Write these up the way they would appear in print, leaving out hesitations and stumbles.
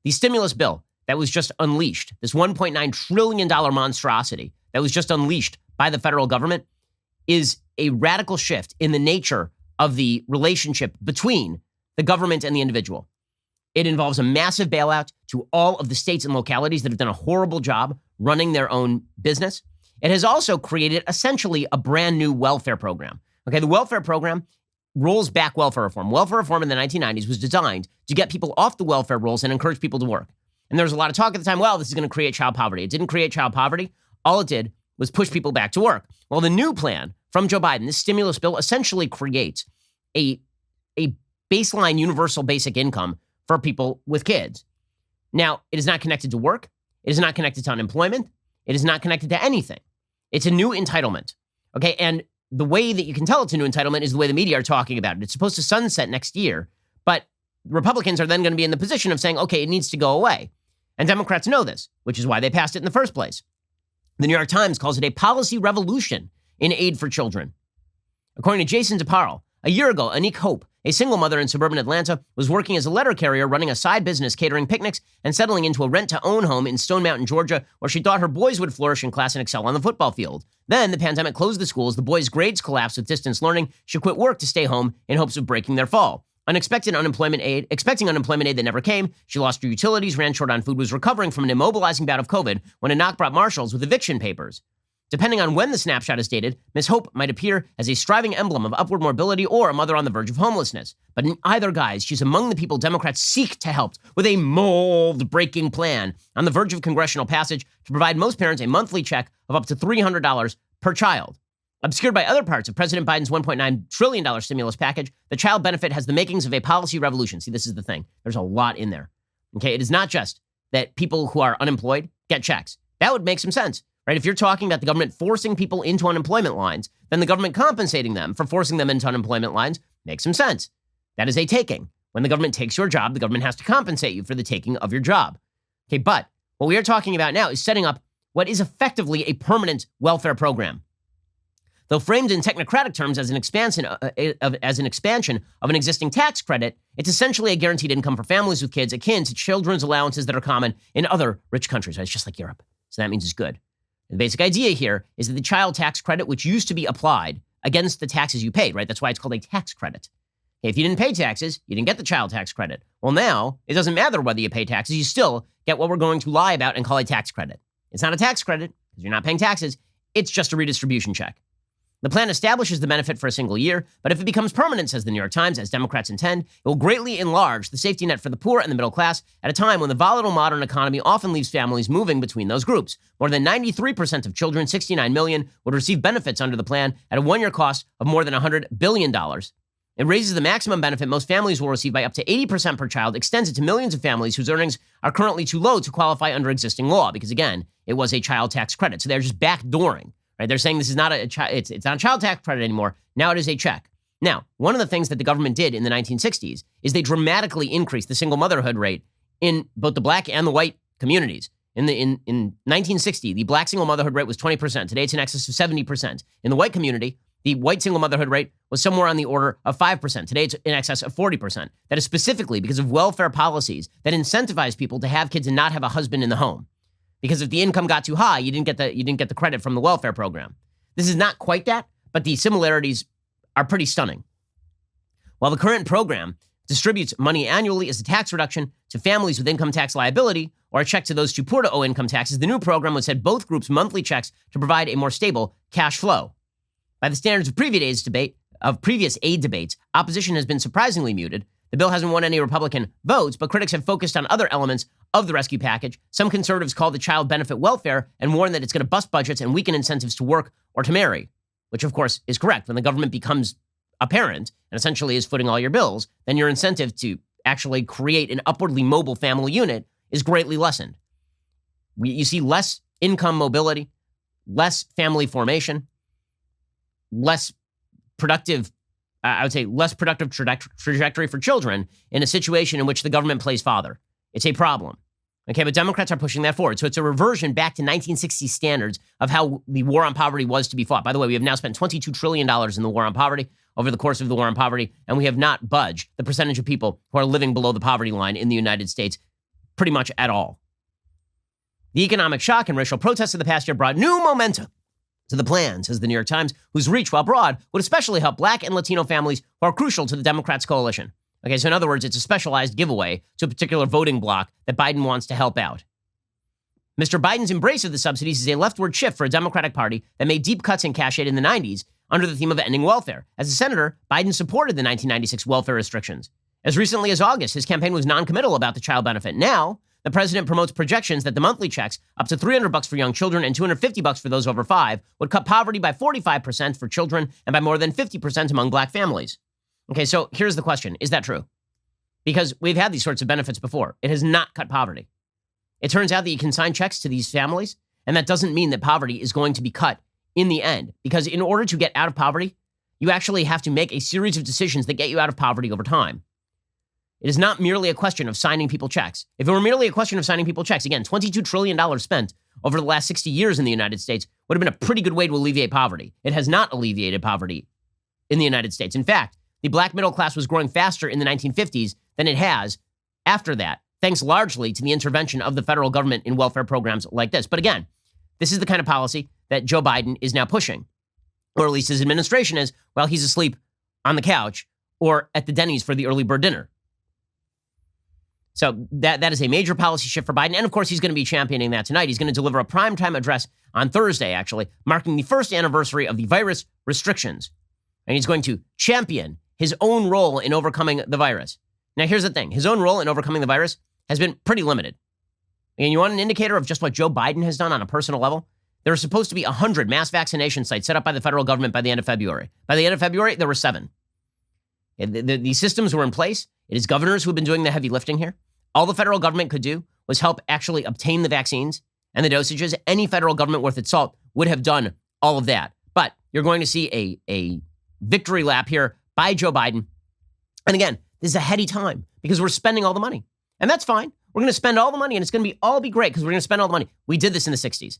The stimulus bill that was just unleashed, this $1.9 trillion monstrosity that was just unleashed by the federal government, is a radical shift in the nature of the relationship between the government and the individual. It involves a massive bailout to all of the states and localities that have done a horrible job running their own business. It has also created essentially a brand new welfare program. Okay, the welfare program rolls back welfare reform. Welfare reform in the 1990s was designed to get people off the welfare rolls and encourage people to work. And there was a lot of talk at the time, well, this is going to create child poverty. It didn't create child poverty. All it did was push people back to work. Well, the new plan from Joe Biden, this stimulus bill, essentially creates a baseline universal basic income for people with kids. Now, it is not connected to work. It is not connected to unemployment. It is not connected to anything. It's a new entitlement. Okay, and the way that you can tell it's a new entitlement is the way the media are talking about it. It's supposed to sunset next year, but Republicans are then going to be in the position of saying, okay, it needs to go away. And Democrats know this, which is why they passed it in the first place. The New York Times calls it a policy revolution in aid for children. According to Jason DeParle, a year ago, Anique Hope, a single mother in suburban Atlanta, was working as a letter carrier, running a side business catering picnics and settling into a rent-to-own home in Stone Mountain, Georgia, where she thought her boys would flourish in class and excel on the football field. Then the pandemic closed the schools, the boys' grades collapsed with distance learning. She quit work to stay home in hopes of breaking their fall. Expecting unemployment aid that never came, she lost her utilities, ran short on food, was recovering from an immobilizing bout of COVID when a knock brought marshals with eviction papers. Depending on when the snapshot is dated, Ms. Hope might appear as a striving emblem of upward mobility or a mother on the verge of homelessness. But in either guise, she's among the people Democrats seek to help with a mold-breaking plan on the verge of congressional passage to provide most parents a monthly check of up to $300 per child. Obscured by other parts of President Biden's $1.9 trillion stimulus package, the child benefit has the makings of a policy revolution. See, this is the thing. There's a lot in there. Okay, it is not just that people who are unemployed get checks. That would make some sense. Right? If you're talking about the government forcing people into unemployment lines, then the government compensating them for forcing them into unemployment lines makes some sense. That is a taking. When the government takes your job, the government has to compensate you for the taking of your job. Okay, but what we are talking about now is setting up what is effectively a permanent welfare program. Though framed in technocratic terms as an expansion of an existing tax credit, it's essentially a guaranteed income for families with kids akin to children's allowances that are common in other rich countries. Right? It's just like Europe. So that means it's good. The basic idea here is that the child tax credit, which used to be applied against the taxes you paid, right? That's why it's called a tax credit. If you didn't pay taxes, you didn't get the child tax credit. Well, now it doesn't matter whether you pay taxes. You still get what we're going to lie about and call a tax credit. It's not a tax credit because you're not paying taxes. It's just a redistribution check. The plan establishes the benefit for a single year, but if it becomes permanent, says the New York Times, as Democrats intend, it will greatly enlarge the safety net for the poor and the middle class at a time when the volatile modern economy often leaves families moving between those groups. More than 93% of children, 69 million, would receive benefits under the plan at a one-year cost of more than $100 billion. It raises the maximum benefit most families will receive by up to 80% per child, extends it to millions of families whose earnings are currently too low to qualify under existing law, because again, it was a child tax credit. So they're just backdooring. Right? They're saying this is not it's not a child tax credit anymore. Now it is a check. Now, one of the things that the government did in the 1960s is they dramatically increased the single motherhood rate in both the black and the white communities. In 1960, the black single motherhood rate was 20%. Today, it's in excess of 70%. In the white community, the white single motherhood rate was somewhere on the order of 5%. Today, it's in excess of 40%. That is specifically because of welfare policies that incentivize people to have kids and not have a husband in the home. Because if the income got too high, you didn't get the credit from the welfare program. This is not quite that, but the similarities are pretty stunning. While the current program distributes money annually as a tax reduction to families with income tax liability or a check to those too poor to owe income taxes, the new program would send both groups monthly checks to provide a more stable cash flow. By the standards of previous aid debates, opposition has been surprisingly muted. The bill hasn't won any Republican votes, but critics have focused on other elements of the rescue package. Some conservatives call the child benefit welfare and warn that it's going to bust budgets and weaken incentives to work or to marry, which of course is correct. When the government becomes a parent and essentially is footing all your bills, then your incentive to actually create an upwardly mobile family unit is greatly lessened. You see less income mobility, less family formation, less productive trajectory for children in a situation in which the government plays father. It's a problem. Okay, but Democrats are pushing that forward. So it's a reversion back to 1960 standards of how the war on poverty was to be fought. By the way, we have now spent $22 trillion in the war on poverty over the course of the war on poverty, and we have not budged the percentage of people who are living below the poverty line in the United States pretty much at all. The economic shock and racial protests of the past year brought new momentum to the plan, says the New York Times, whose reach, while broad, would especially help Black and Latino families who are crucial to the Democrats' coalition. Okay, so in other words, it's a specialized giveaway to a particular voting bloc that Biden wants to help out. Mr. Biden's embrace of the subsidies is a leftward shift for a Democratic Party that made deep cuts in cash aid in the 90s under the theme of ending welfare. As a senator, Biden supported the 1996 welfare restrictions. As recently as August, his campaign was non-committal about the child benefit. Now, the president promotes projections that the monthly checks, up to $300 for young children and $250 for those over 5, would cut poverty by 45% for children and by more than 50% among Black families. Okay, so here's the question. Is that true? Because we've had these sorts of benefits before. It has not cut poverty. It turns out that you can sign checks to these families, and that doesn't mean that poverty is going to be cut in the end. Because in order to get out of poverty, you actually have to make a series of decisions that get you out of poverty over time. It is not merely a question of signing people checks. If it were merely a question of signing people checks, again, $22 trillion spent over the last 60 years in the United States would have been a pretty good way to alleviate poverty. It has not alleviated poverty in the United States. In fact, the Black middle class was growing faster in the 1950s than it has after that, thanks largely to the intervention of the federal government in welfare programs like this. But again, this is the kind of policy that Joe Biden is now pushing, or at least his administration is, while he's asleep on the couch or at the Denny's for the early bird dinner. So that is a major policy shift for Biden. And of course, he's going to be championing that tonight. He's going to deliver a primetime address on Thursday, actually, marking the first anniversary of the virus restrictions. And he's going to champion his own role in overcoming the virus. Now, here's the thing. His own role in overcoming the virus has been pretty limited. And you want an indicator of just what Joe Biden has done on a personal level? There are supposed to be 100 mass vaccination sites set up by the federal government by the end of February. By the end of February, there were 7. The systems were in place. It is governors who have been doing the heavy lifting here. All the federal government could do was help actually obtain the vaccines and the dosages. Any federal government worth its salt would have done all of that. But you're going to see a victory lap here by Joe Biden. And again, this is a heady time because we're spending all the money. And that's fine. We're going to spend all the money and it's going to all be great because we're going to spend all the money. We did this in the 60s.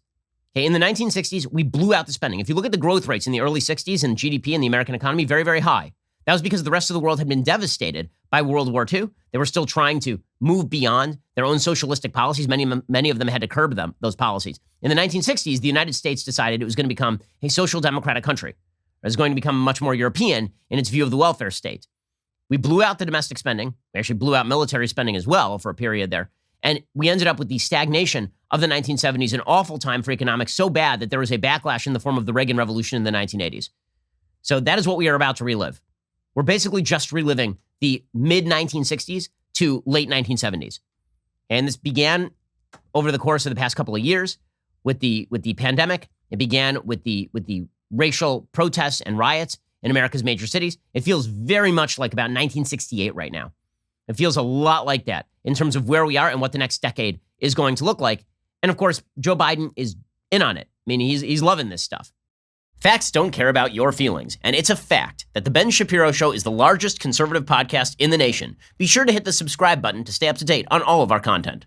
Okay, in the 1960s, we blew out the spending. If you look at the growth rates in the early 60s and GDP in the American economy, very, very high. That was because the rest of the world had been devastated by World War II. They were still trying to move beyond their own socialistic policies. Many of them had to curb those policies. In the 1960s, the United States decided it was going to become a social democratic country. It was going to become much more European in its view of the welfare state. We blew out the domestic spending. We actually blew out military spending as well for a period there. And we ended up with the stagnation of the 1970s, an awful time for economics, so bad that there was a backlash in the form of the Reagan Revolution in the 1980s. So that is what we are about to relive. We're basically just reliving the mid-1960s to late 1970s. And this began over the course of the past couple of years with the pandemic. It began with the racial protests and riots in America's major cities. It feels very much like about 1968 right now. It feels a lot like that in terms of where we are and what the next decade is going to look like. And of course, Joe Biden is in on it. I mean, he's loving this stuff. Facts don't care about your feelings, and it's a fact that The Ben Shapiro Show is the largest conservative podcast in the nation. Be sure to hit the subscribe button to stay up to date on all of our content.